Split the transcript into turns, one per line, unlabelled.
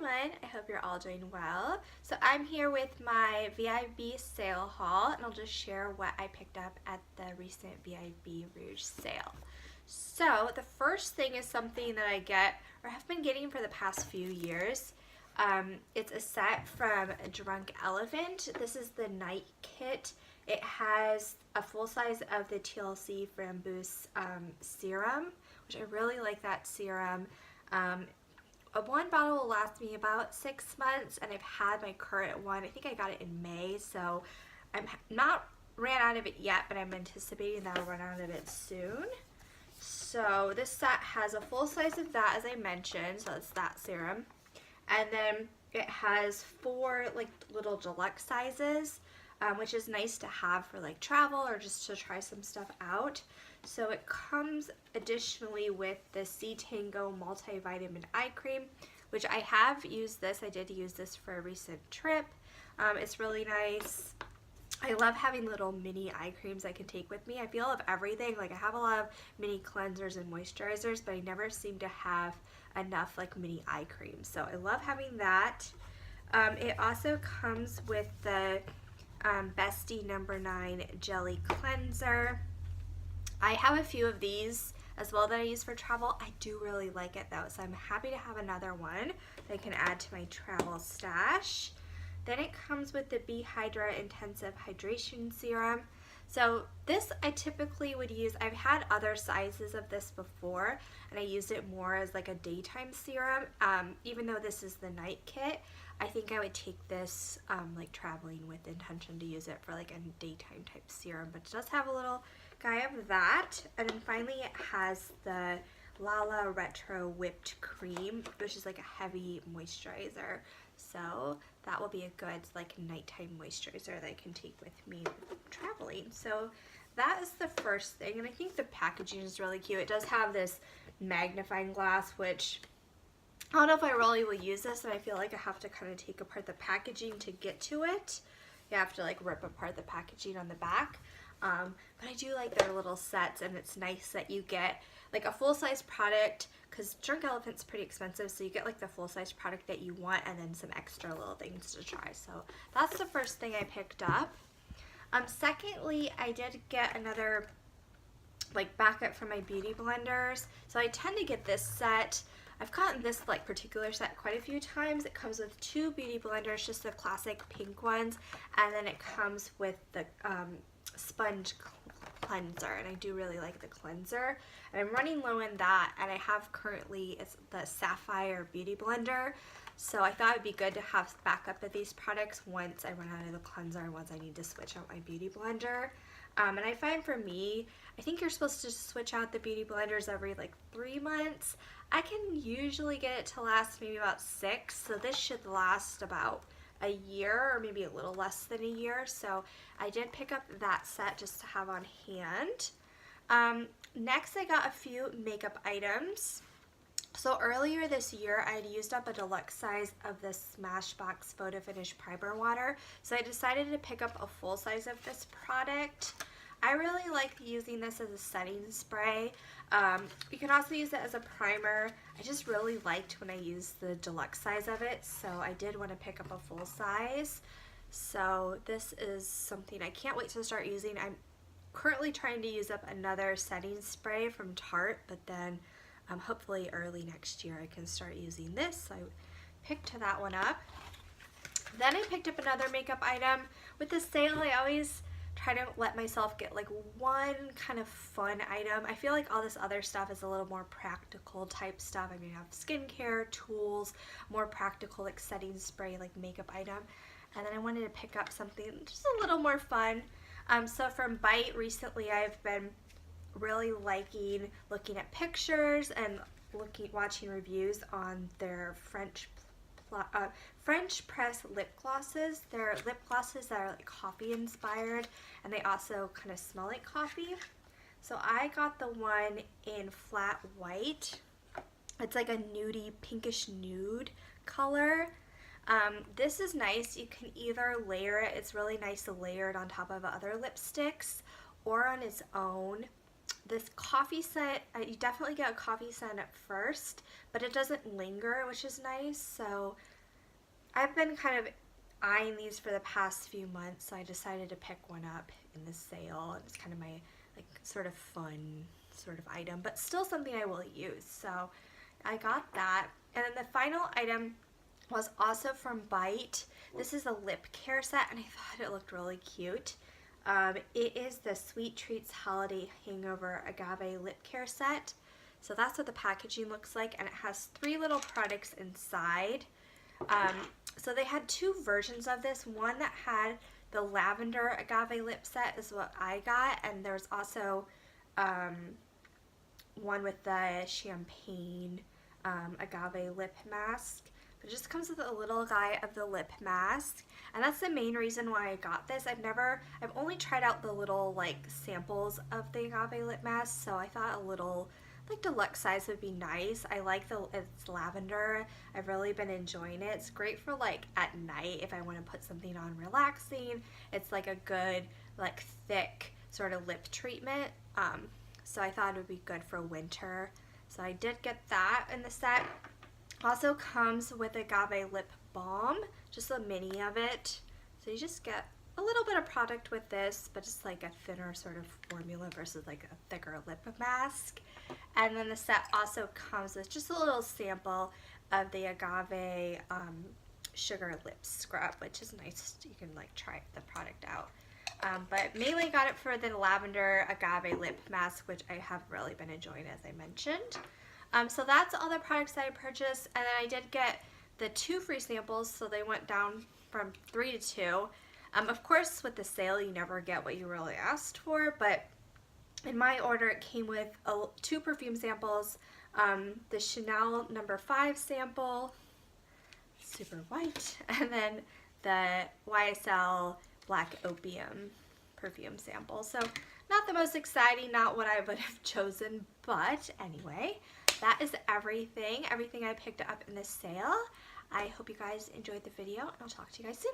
everyone, I hope you're all doing well. So I'm here with my VIB sale haul, and I'll just share what I picked up at the recent VIB Rouge sale. So the first thing is something that I get or have been getting for the past few years. It's a set from Drunk Elephant. This is the night kit. It has a full size of the TLC Framboos serum, which I really like that serum. One bottle will last me about 6 months, and I've had my current one. I think I got it in May, so I'm not ran out of it yet, but I'm anticipating that I'll run out of it soon. So this set has a full size of that, as I mentioned, so it's that serum. And then it has 4 like little deluxe sizes, which is nice to have for like travel or just to try some stuff out. So it comes additionally with the C Tango multivitamin eye cream, which I have used this. I did use this for a recent trip. It's really nice. I love having little mini eye creams I can take with me. I feel of everything. Like I have a lot of mini cleansers and moisturizers, but I never seem to have enough like mini eye creams. So I love having that. It also comes with the Bestie No. 9 Jelly Cleanser. I have a few of these as well that I use for travel. I do really like it though, so I'm happy to have another one that I can add to my travel stash. Then it comes with the Be Hydra Intensive Hydration Serum. So this I typically would use. I've had other sizes of this before, and I used it more as like a daytime serum. Even though this is the night kit, I think I would take this like traveling with intention to use it for like a daytime type serum. But it does have a little guy of that. And then finally it has the Lala Retro Whipped Cream, which is like a heavy moisturizer. So that will be a good like nighttime moisturizer that I can take with me traveling. So that is the first thing, and I think the packaging is really cute. It does have this magnifying glass, which I don't know if I really will use this, and I feel like I have to kind of take apart the packaging to get to it. You have to like rip apart the packaging on the back. But I do like their little sets, and it's nice that you get like a full-size product, because Drunk Elephant's pretty expensive, so you get like the full-size product that you want and then some extra little things to try. So that's the first thing I picked up. Secondly, I did get another like backup for my beauty blenders. So I tend to get this set. I've gotten this like particular set quite a few times. It comes with 2 beauty blenders, just the classic pink ones, and then it comes with the sponge cleanser, and I do really like the cleanser, and I'm running low in that, and I have currently it's the Sapphire beauty blender, so I thought it'd be good to have backup of these products once I run out of the cleanser and once I need to switch out my beauty blender. And I find for me, I think you're supposed to switch out the beauty blenders every like 3 months. I can usually get it to last maybe about 6, so this should last about a year or maybe a little less than a year. So I did pick up that set just to have on hand. Next I got a few makeup items. So earlier this year I had used up a deluxe size of the Smashbox Photo Finish Primer Water, so I decided to pick up a full size of this product. I really like using this as a setting spray. You can also use it as a primer. I just really liked when I used the deluxe size of it, so I did want to pick up a full size. So this is something I can't wait to start using. I'm currently trying to use up another setting spray from Tarte, but then hopefully early next year I can start using this. So I picked that one up. Then I picked up another makeup item. With the sale, I always try to let myself get like one kind of fun item. I feel like all this other stuff is a little more practical type stuff. I mean, I have skincare, tools, more practical like setting spray, like makeup item. And then I wanted to pick up something just a little more fun. So from Bite recently, I've been really liking looking at pictures and watching reviews on their French press lip glosses. They're lip glosses that are like coffee inspired, and they also kind of smell like coffee. So I got the one in flat white. It's like a nudie, pinkish nude color. This is nice. You can either layer it. It's really nice to layer it on top of other lipsticks or on its own. This coffee scent, you definitely get a coffee scent at first, but it doesn't linger, which is nice. So I've been kind of eyeing these for the past few months, so I decided to pick one up in the sale. It's kind of my like sort of fun sort of item, but still something I will use. So I got that. And then the final item was also from Bite. This is a lip care set, and I thought it looked really cute. It is the Sweet Treats Holiday Hangover Agave lip care set. So that's what the packaging looks like, and it has 3 little products inside. So they had 2 versions of this. One that had the Lavender Agave lip set is what I got, and there's also one with the Champagne Agave lip mask. It just comes with a little guy of the lip mask, and that's the main reason why I got this. I've only tried out the little like samples of the Agave lip mask, so I thought a little like deluxe size would be nice. I like it's lavender. I've really been enjoying it. It's great for like at night if I want to put something on relaxing. It's like a good like thick sort of lip treatment. So I thought it would be good for winter. So I did get that in the set. Also comes with Agave lip balm, just a mini of it. So you just get a little bit of product with this, but just like a thinner sort of formula versus like a thicker lip mask. And then the set also comes with just a little sample of the Agave sugar lip scrub, which is nice. You can like try the product out. But mainly got it for the Lavender Agave lip mask, which I have really been enjoying, as I mentioned. So that's all the products that I purchased, and then I did get the 2 free samples, so they went down from 3 to 2. Of course, with the sale, you never get what you really asked for, but in my order, it came with 2 perfume samples, the Chanel No. 5 sample, super white, and then the YSL Black Opium perfume sample. So not the most exciting, not what I would have chosen, but anyway, that is everything I picked up in this sale. I hope you guys enjoyed the video, and I'll talk to you guys soon.